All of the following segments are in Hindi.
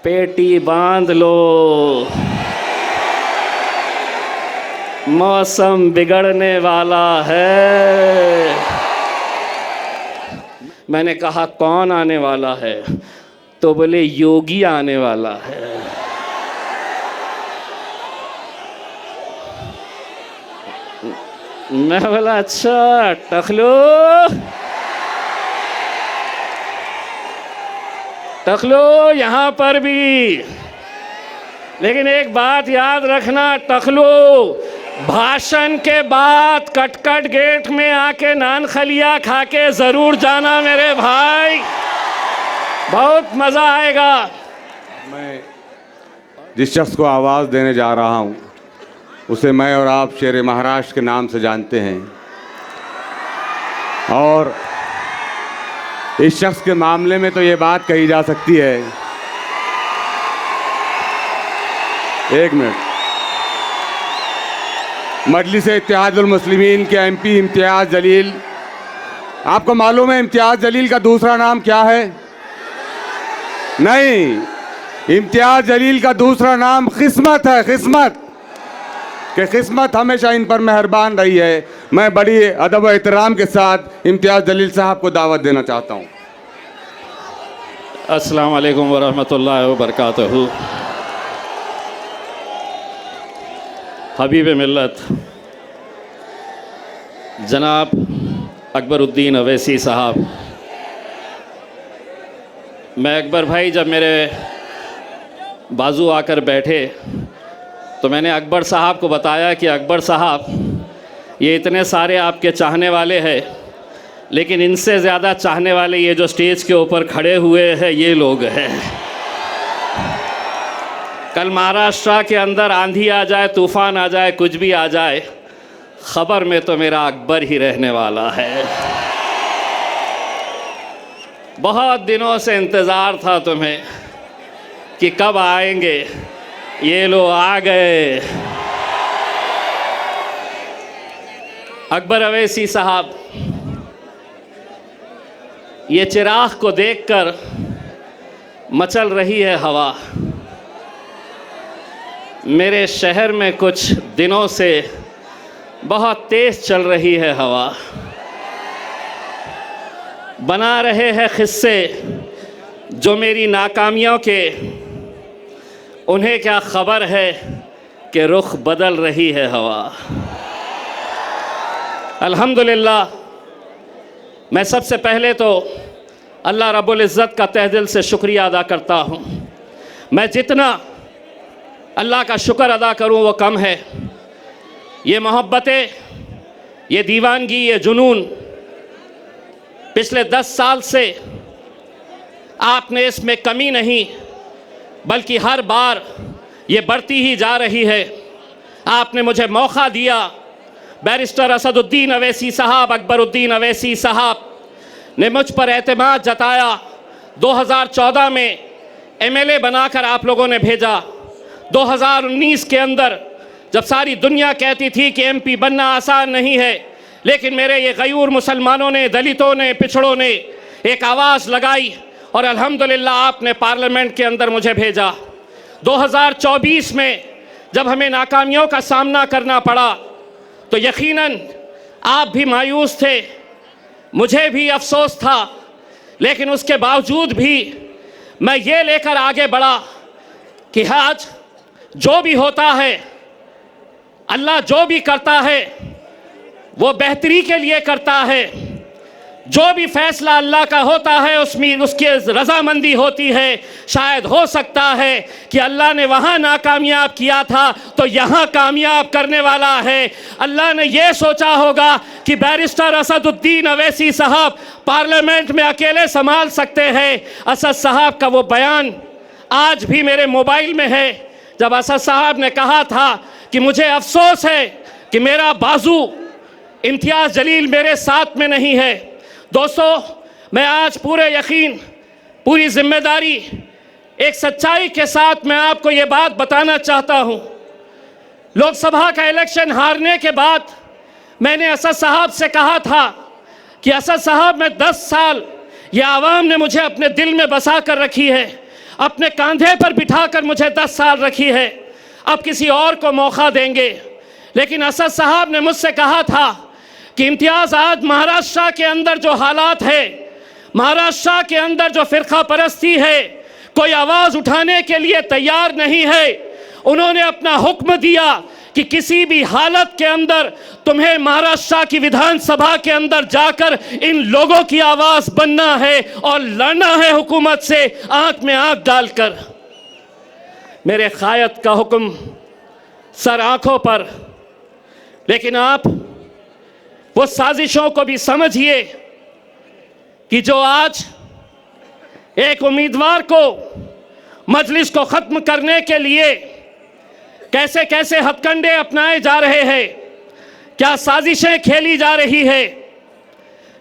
पेटी बांध लो, मौसम बिगड़ने वाला है। मैंने कहा कौन आने वाला है, तो बोले योगी आने वाला है। मैं बोला अच्छा टखलो, टखलो यहाँ पर भी। लेकिन एक बात याद रखना टखलो, भाषण के बाद कटकट गेट में आके नान खलिया खा के ज़रूर जाना मेरे भाई, बहुत मज़ा आएगा। मैं जिस शख्स को आवाज़ देने जा रहा हूँ उसे मैं और आप शेर महाराष्ट्र के नाम से जानते हैं, और इस शख्स के मामले में तो ये बात कही जा सकती है। एक मिनट, मजलिस-ए-इत्तेहादुल मुस्लिमीन के एमपी इम्तियाज़ जलील, आपको मालूम है इम्तियाज़ जलील का दूसरा नाम क्या है? नहीं, इम्तियाज़ जलील का दूसरा नाम किस्मत है। किस्मत कि किस्मत हमेशा इन पर मेहरबान रही है। मैं बड़ी अदब व एहतराम के साथ इम्तियाज़ जलील साहब को दावत देना चाहता हूँ। अस्सलाम वालेकुम वरहमतुल्लाहि वबरकातुहू। हबीब मिल्लत जनाब अकबरुद्दीन अवैसी साहब, मैं अकबर भाई जब मेरे बाजू आकर बैठे तो मैंने अकबर साहब को बताया कि अकबर साहब, ये इतने सारे आपके चाहने वाले हैं, लेकिन इनसे ज़्यादा चाहने वाले ये जो स्टेज के ऊपर खड़े हुए हैं ये लोग हैं। कल महाराष्ट्र के अंदर आंधी आ जाए, तूफ़ान आ जाए, कुछ भी आ जाए, ख़बर में तो मेरा अकबर ही रहने वाला है। बहुत दिनों से इंतज़ार था तुम्हें कि कब आएंगे, ये लो आ गए। अकबर अवैसी साहब, ये चिराग को देखकर मचल रही है हवा। मेरे शहर में कुछ दिनों से बहुत तेज़ चल रही है हवा। बना रहे हैं किस्से जो मेरी नाकामियों के, उन्हें क्या ख़बर है कि रुख बदल रही है हवा। अल्हम्दुलिल्लाह, मैं सबसे पहले तो अल्लाह रब्बुल इज़्ज़त का तहे दिल से शुक्रिया अदा करता हूँ। मैं जितना अल्लाह का शुक्र अदा करूँ वो कम है। ये मोहब्बतें, ये दीवानगी, ये जुनून पिछले 10 साल से आपने इसमें कमी नहीं, बल्कि हर बार ये बढ़ती ही जा रही है। आपने मुझे मौका दिया। बैरिस्टर असदुद्दीन अवैसी साहब, अकबरुद्दीन अवैसी साहब ने मुझ पर एतमाद जताया। 2014 में MLA बनाकर आप लोगों ने भेजा। 2019 के अंदर जब सारी दुनिया कहती थी कि MP बनना आसान नहीं है, लेकिन मेरे ये गयूर मुसलमानों ने, दलितों ने, पिछड़ों ने एक आवाज़ लगाई और अल्हम्दुलिल्लाह आपने पार्लियामेंट के अंदर मुझे भेजा। 2024 में जब हमें नाकामियों का सामना करना पड़ा तो यकीनन आप भी मायूस थे, मुझे भी अफसोस था, लेकिन उसके बावजूद भी मैं ये लेकर आगे बढ़ा कि आज जो भी होता है, अल्लाह जो भी करता है वो बेहतरी के लिए करता है। जो भी फैसला अल्लाह का होता है उसमें उसकी रज़ामंदी होती है। शायद हो सकता है कि अल्लाह ने वहाँ नाकामयाब किया था तो यहाँ कामयाब करने वाला है। अल्लाह ने ये सोचा होगा कि बैरिस्टर असदुद्दीन अवैसी साहब पार्लियामेंट में अकेले संभाल सकते हैं। असद साहब का वो बयान आज भी मेरे मोबाइल में है, जब असद साहब ने कहा था कि मुझे अफसोस है कि मेरा बाजू इम्तियाज़ जलील मेरे साथ में नहीं है। दोस्तों, मैं आज पूरे यकीन, पूरी जिम्मेदारी, एक सच्चाई के साथ मैं आपको ये बात बताना चाहता हूँ। लोकसभा का इलेक्शन हारने के बाद मैंने असद साहब से कहा था कि असद साहब, मैं 10 साल ये आवाम ने मुझे अपने दिल में बसा कर रखी है। अपने कंधे पर बिठाकर मुझे 10 साल रखी है, अब किसी और को मौका देंगे। लेकिन असद साहब ने मुझसे कहा था कि इम्तियाज़, आज महाराष्ट्र के अंदर जो हालात है, महाराष्ट्र के अंदर जो फ़िरका परस्ती है, कोई आवाज़ उठाने के लिए तैयार नहीं है। उन्होंने अपना हुक्म दिया कि किसी भी हालत के अंदर तुम्हें महाराष्ट्र की विधानसभा के अंदर जाकर इन लोगों की आवाज़ बनना है और लड़ना है हुकूमत से आंख में आंख डालकर। मेरे क़ायद का हुक्म सर आंखों पर, लेकिन आप वो साजिशों को भी समझिए कि जो आज एक उम्मीदवार को मजलिस को ख़त्म करने के लिए कैसे कैसे हथकंडे अपनाए जा रहे हैं, क्या साजिशें खेली जा रही है।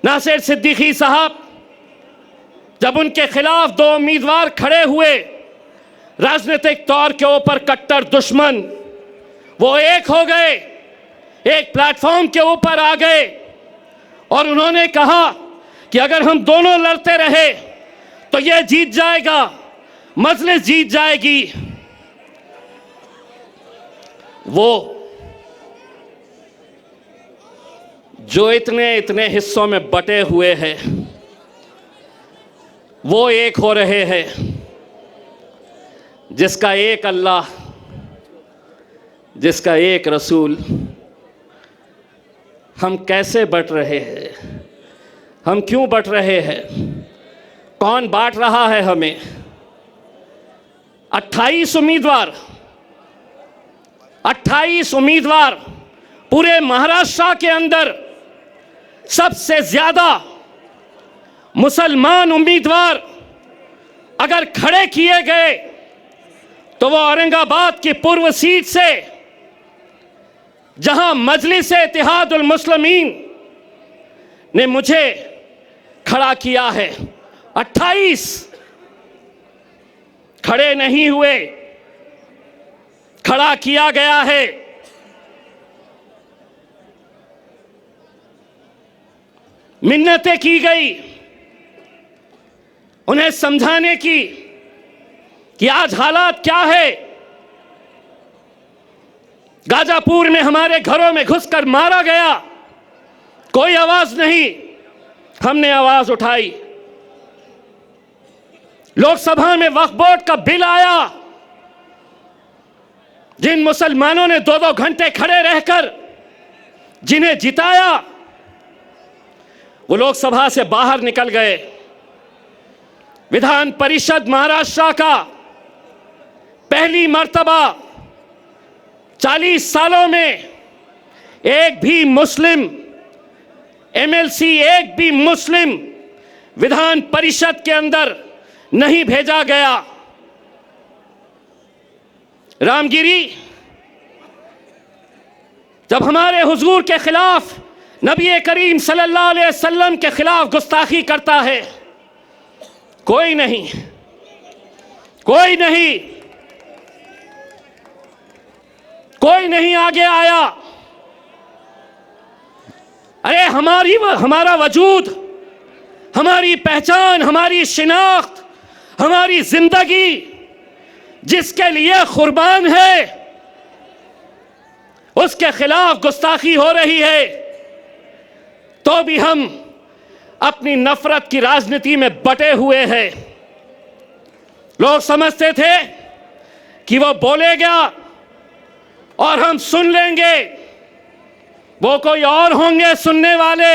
नासिर सिद्दीकी साहब, जब उनके खिलाफ 2 उम्मीदवार खड़े हुए, राजनीतिक तौर के ऊपर कट्टर दुश्मन, वो एक हो गए, एक प्लेटफॉर्म के ऊपर आ गए और उन्होंने कहा कि अगर हम दोनों लड़ते रहे तो ये जीत जाएगा, मजलिस जीत जाएगी। वो जो इतने इतने हिस्सों में बटे हुए हैं, वो एक हो रहे हैं, जिसका एक अल्लाह, जिसका एक रसूल। हम कैसे बट रहे हैं, हम क्यों बट रहे हैं, कौन बांट रहा है हमें। 28 उम्मीदवार पूरे महाराष्ट्र के अंदर, सबसे ज्यादा मुसलमान उम्मीदवार अगर खड़े किए गए तो वो औरंगाबाद की पूर्व सीट से, जहां मजलिस इत्तेहादुल मुस्लिमीन ने मुझे खड़ा किया है, 28 खड़े नहीं हुए, खड़ा किया गया है। मिन्नतें की गई उन्हें समझाने की कि आज हालात क्या है। गाजापुर में हमारे घरों में घुसकर मारा गया, कोई आवाज नहीं, हमने आवाज उठाई। लोकसभा में वक्फ बोर्ड का बिल आया, जिन मुसलमानों ने 2-2 घंटे खड़े रहकर जिन्हें जिताया, वो लोकसभा से बाहर निकल गए। विधान परिषद महाराष्ट्र का पहली मर्तबा 40 सालों में एक भी मुस्लिम एमएलसी, एक भी मुस्लिम विधान परिषद के अंदर नहीं भेजा गया। रामगिरी जब हमारे हुजूर के खिलाफ, नबी करीम सल्लल्लाहु अलैहि वसल्लम के खिलाफ गुस्ताखी करता है, कोई नहीं, कोई नहीं, कोई नहीं आगे आया। अरे हमारा वजूद, हमारी पहचान, हमारी शिनाख्त, हमारी जिंदगी जिसके लिए कुर्बान है, उसके खिलाफ गुस्ताखी हो रही है, तो भी हम अपनी नफरत की राजनीति में बटे हुए हैं। लोग समझते थे कि वो बोलेगा और हम सुन लेंगे, वो कोई और होंगे सुनने वाले।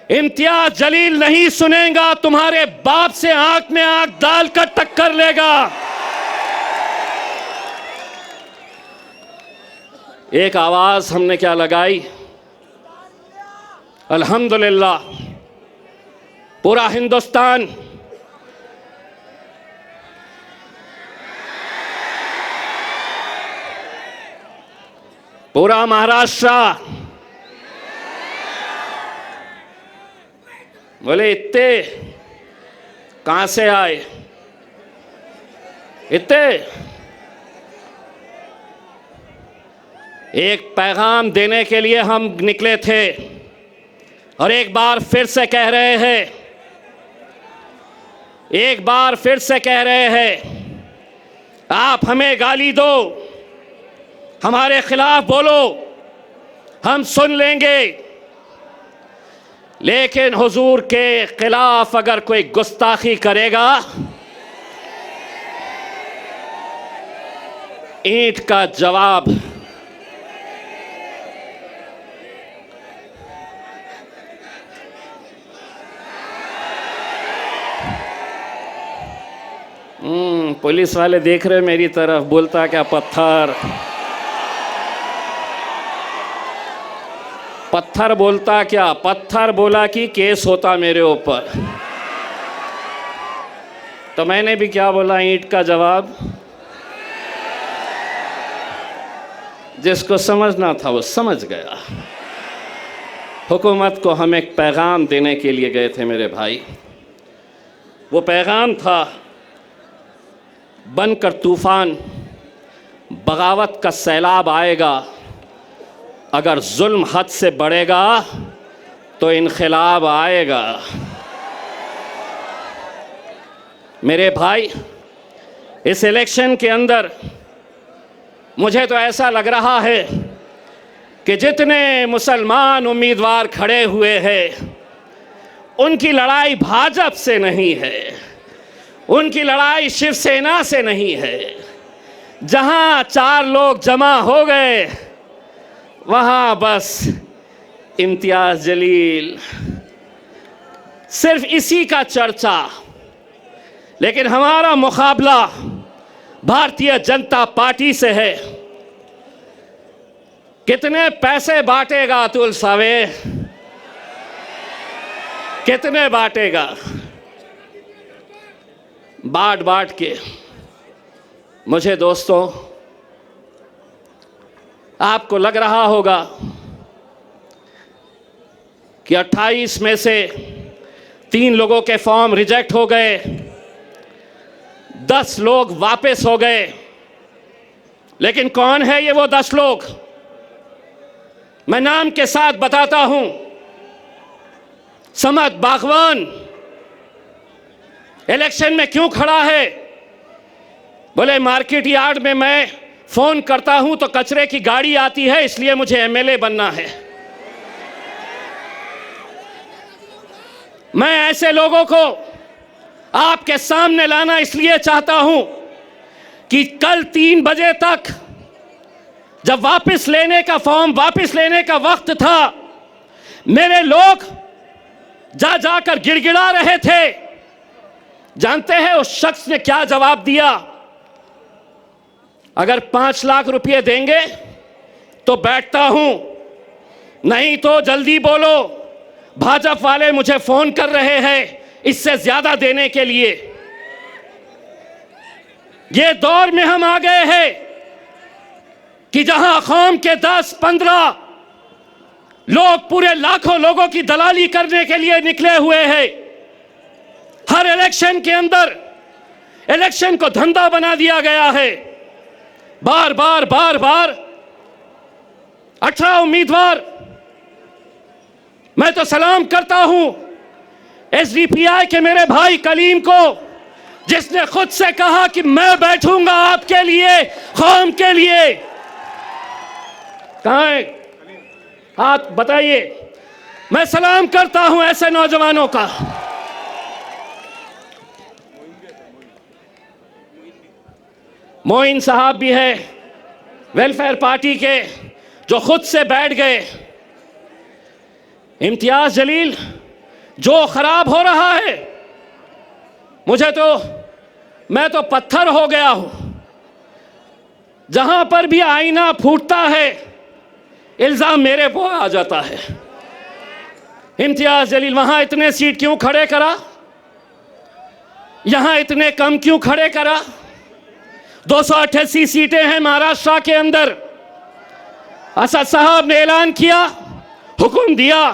इम्तियाज जलील नहीं सुनेगा, तुम्हारे बाप से आंख में आंख डालकर टक्कर लेगा। एक आवाज हमने क्या लगाई, अल्हम्दुलिल्लाह पूरा हिंदुस्तान पूरा महाराष्ट्र बोले इतने कहां से आए, इतने। एक पैगाम देने के लिए हम निकले थे और एक बार फिर से कह रहे हैं, एक बार फिर से कह रहे हैं, आप हमें गाली दो, हमारे खिलाफ बोलो, हम सुन लेंगे, लेकिन हुजूर के खिलाफ अगर कोई गुस्ताखी करेगा, ईंट का जवाब। पुलिस वाले देख रहे मेरी तरफ, बोलता क्या पत्थर, पत्थर बोलता क्या, पत्थर बोला कि केस होता मेरे ऊपर। तो मैंने भी क्या बोला, ईंट का जवाब। जिसको समझना था वो समझ गया। हुकूमत को हम एक पैगाम देने के लिए गए थे मेरे भाई। वो पैगाम था, बनकर तूफान, बगावत का सैलाब आएगा, अगर जुल्म हद से बढ़ेगा तो इनक़िलाब आएगा। मेरे भाई, इस इलेक्शन के अंदर मुझे तो ऐसा लग रहा है कि जितने मुसलमान उम्मीदवार खड़े हुए हैं, उनकी लड़ाई भाजपा से नहीं है, उनकी लड़ाई शिवसेना से नहीं है। जहां 4 लोग जमा हो गए, वहां बस इम्तियाज जलील, सिर्फ इसी का चर्चा। लेकिन हमारा मुकाबला भारतीय जनता पार्टी से है। कितने पैसे बांटेगा अतुल सावे, कितने बांटेगा? बांट बांट के। मुझे दोस्तों, आपको लग रहा होगा कि 28 में से 3 लोगों के फॉर्म रिजेक्ट हो गए, 10 लोग वापस हो गए। लेकिन कौन है ये वो 10 लोग? मैं नाम के साथ बताता हूं। समद बागवान इलेक्शन में क्यों खड़ा है? बोले मार्केट यार्ड में मैं फोन करता हूं तो कचरे की गाड़ी आती है, इसलिए मुझे एमएलए बनना है। मैं ऐसे लोगों को आपके सामने लाना इसलिए चाहता हूं कि कल 3 बजे तक जब वापस लेने का फॉर्म वापस लेने का वक्त था, मेरे लोग जा जाकर गिड़गिड़ा रहे थे। जानते हैं उस शख्स ने क्या जवाब दिया? अगर 5 लाख रुपए देंगे तो बैठता हूं, नहीं तो जल्दी बोलो, भाजपा वाले मुझे फोन कर रहे हैं इससे ज्यादा देने के लिए। ये दौर में हम आ गए हैं कि जहां कौम के 10-15 लोग पूरे लाखों लोगों की दलाली करने के लिए निकले हुए हैं। हर इलेक्शन के अंदर इलेक्शन को धंधा बना दिया गया है। बार बार 18 उम्मीदवार। मैं तो सलाम करता हूं एसडीपीआई के मेरे भाई कलीम को, जिसने खुद से कहा कि मैं बैठूंगा आपके लिए, कौम के लिए। कहां है? हाथ बताइए। मैं सलाम करता हूं ऐसे नौजवानों का। मोइन साहब भी है वेलफेयर पार्टी के, जो खुद से बैठ गए। इम्तियाज जलील, जो खराब हो रहा है, मैं तो पत्थर हो गया हूं। जहां पर भी आईना फूटता है, इल्जाम मेरे पे आ जाता है। इम्तियाज जलील वहां इतने सीट क्यों खड़े करा? यहां इतने कम क्यों खड़े करा? 288 सीटें हैं महाराष्ट्र के अंदर। असद साहब ने ऐलान किया, हुक्म दिया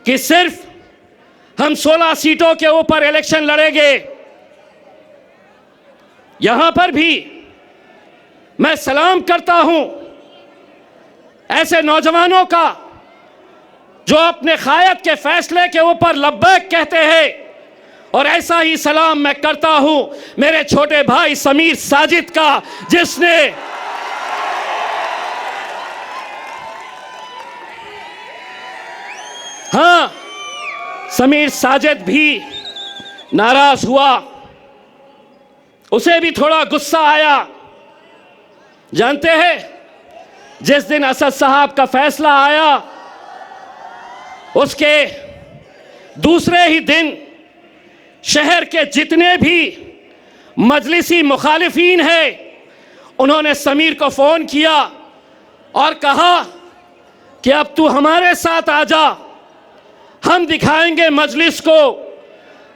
कि सिर्फ हम 16 सीटों के ऊपर इलेक्शन लड़ेंगे। यहां पर भी मैं सलाम करता हूं ऐसे नौजवानों का जो अपने कायद के फैसले के ऊपर लब्बैक कहते हैं और ऐसा ही सलाम मैं करता हूं मेरे छोटे भाई समीर साजिद का, जिसने हाँ, समीर साजिद भी नाराज हुआ, उसे भी थोड़ा गुस्सा आया। जानते हैं, जिस दिन असद साहब का फैसला आया उसके दूसरे ही दिन शहर के जितने भी मजलिसी मुखालिफीन हैं उन्होंने समीर को फोन किया और कहा कि अब तू हमारे साथ आ जा, हम दिखाएंगे मजलिस को,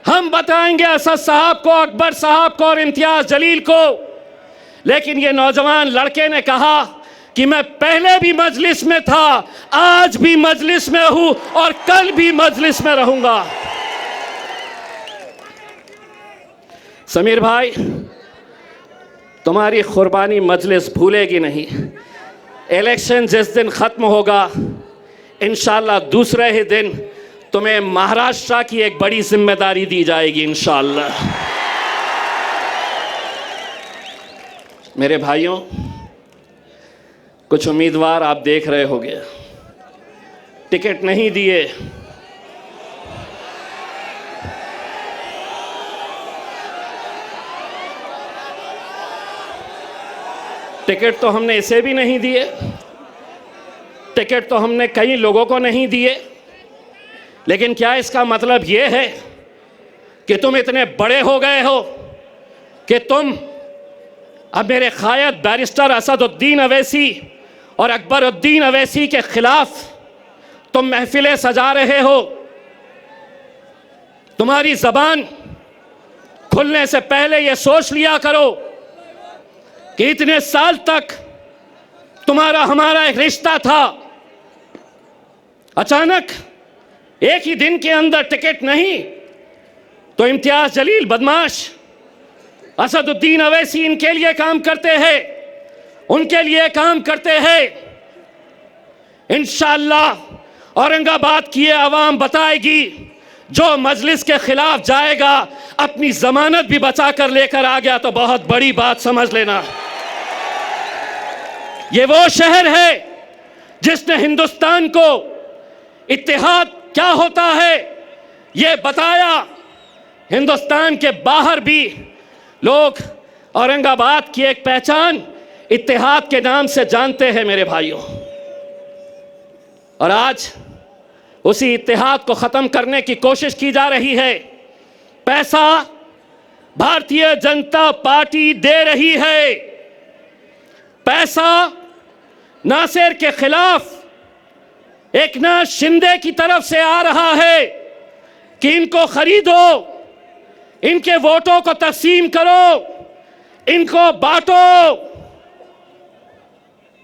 हम बताएंगे असद साहब को, अकबर साहब को और इम्तियाज जलील को। लेकिन ये नौजवान लड़के ने कहा कि मैं पहले भी मजलिस में था, आज भी मजलिस में हूं और कल भी मजलिस में रहूंगा। समीर भाई, तुम्हारी कुर्बानी मजलिस भूलेगी नहीं। इलेक्शन जिस दिन खत्म होगा, इंशाल्लाह दूसरे ही दिन तुम्हें महाराष्ट्र की एक बड़ी जिम्मेदारी दी जाएगी इंशाल्लाह। मेरे भाइयों, कुछ उम्मीदवार आप देख रहे होंगे टिकट नहीं दिए, टिकट तो हमने इसे भी नहीं दिए, टिकट तो हमने कई लोगों को नहीं दिए। लेकिन क्या इसका मतलब ये है कि तुम इतने बड़े हो गए हो कि तुम अब मेरे कायद बैरिस्टर असदुद्दीन अवैसी और अकबरुद्दीन अवैसी के खिलाफ तुम महफिलें सजा रहे हो? तुम्हारी जबान खुलने से पहले यह सोच लिया करो कि इतने साल तक तुम्हारा हमारा एक रिश्ता था, अचानक एक ही दिन के अंदर टिकट नहीं तो इम्तियाज जलील बदमाश, असदुद्दीन अवैसी इनके लिए काम करते हैं, उनके लिए काम करते हैं। इंशाअल्लाह औरंगाबाद की ये आवाम बताएगी, जो मजलिस के खिलाफ जाएगा अपनी जमानत भी बचा कर लेकर आ गया तो बहुत बड़ी बात समझ लेना। ये वो शहर है जिसने हिंदुस्तान को इत्तेहाद क्या होता है ये बताया। हिंदुस्तान के बाहर भी लोग औरंगाबाद की एक पहचान इत्तेहाद के नाम से जानते हैं मेरे भाइयों। और आज उसी इत्तेहाद को ख़त्म करने की कोशिश की जा रही है। पैसा भारतीय जनता पार्टी दे रही है, पैसा नासिर के खिलाफ एकनाथ शिंदे की तरफ से आ रहा है कि इनको खरीदो, इनके वोटों को तकसीम करो, इनको बांटो।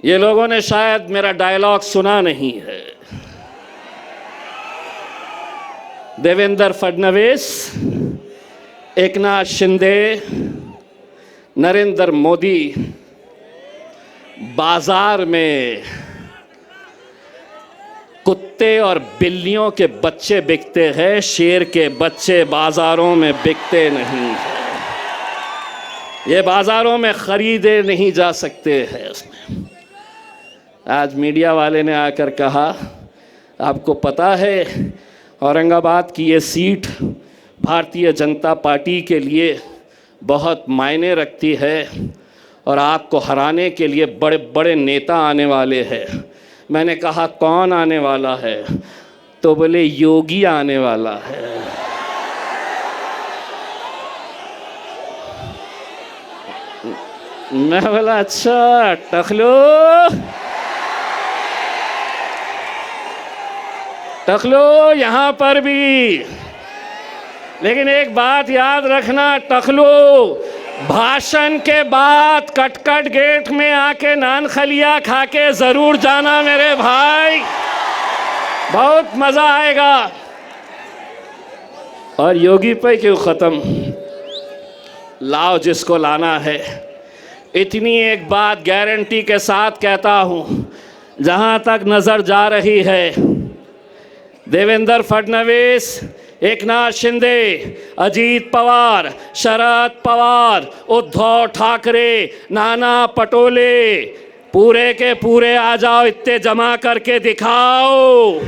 ये लोगों ने शायद मेरा डायलॉग सुना नहीं है। देवेंद्र फडणवीस, एकनाथ शिंदे, नरेंद्र मोदी बाजार में कुत्ते और बिल्लियों के बच्चे बिकते हैं, शेर के बच्चे बाजारों में बिकते नहीं हैं। ये बाजारों में खरीदे नहीं जा सकते हैं। उसमें आज मीडिया वाले ने आकर कहा, आपको पता है औरंगाबाद की ये सीट भारतीय जनता पार्टी के लिए बहुत मायने रखती है और आपको हराने के लिए बड़े बड़े नेता आने वाले हैं। मैंने कहा कौन आने वाला है? तो बोले योगी आने वाला है। मैं बोला अच्छा टखलो, टखलो यहाँ पर भी। लेकिन एक बात याद रखना टखलो, भाषण के बाद कटकट गेट में आके नान खलिया खा के जरूर जाना मेरे भाई, बहुत मजा आएगा। और योगी पे क्यों खत्म, लाओ जिसको लाना है। इतनी एक बात गारंटी के साथ कहता हूं, जहां तक नजर जा रही है देवेंद्र फडणवीस, एकनाथ शिंदे, अजीत पवार, शरद पवार, उद्धव ठाकरे, नाना पटोले, पूरे के पूरे आ जाओ, इतने जमा करके दिखाओ।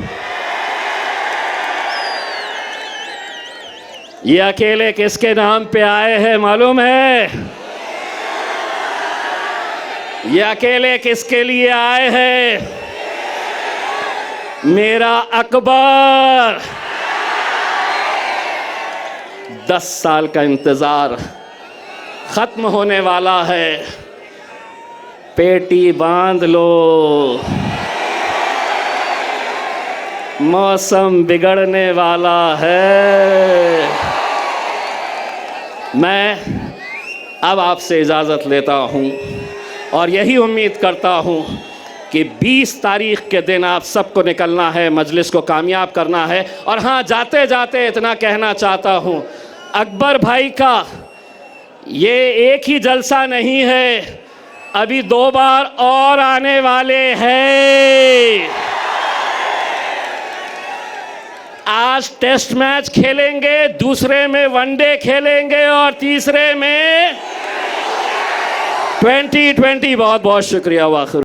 ये अकेले किसके नाम पे आए हैं मालूम है? ये अकेले किसके लिए आए हैं? मेरा अकबर। 10 साल का इंतजार खत्म होने वाला है, पेटी बांध लो, मौसम बिगड़ने वाला है। मैं अब आपसे इजाज़त लेता हूं और यही उम्मीद करता हूं कि 20 तारीख के दिन आप सबको निकलना है, मजलिस को कामयाब करना है। और हाँ, जाते जाते इतना कहना चाहता हूं, अकबर भाई का ये एक ही जलसा नहीं है, अभी 2 बार और आने वाले हैं। आज टेस्ट मैच खेलेंगे, दूसरे में वनडे खेलेंगे और तीसरे में 2020। बहुत बहुत शुक्रिया। वाखिर।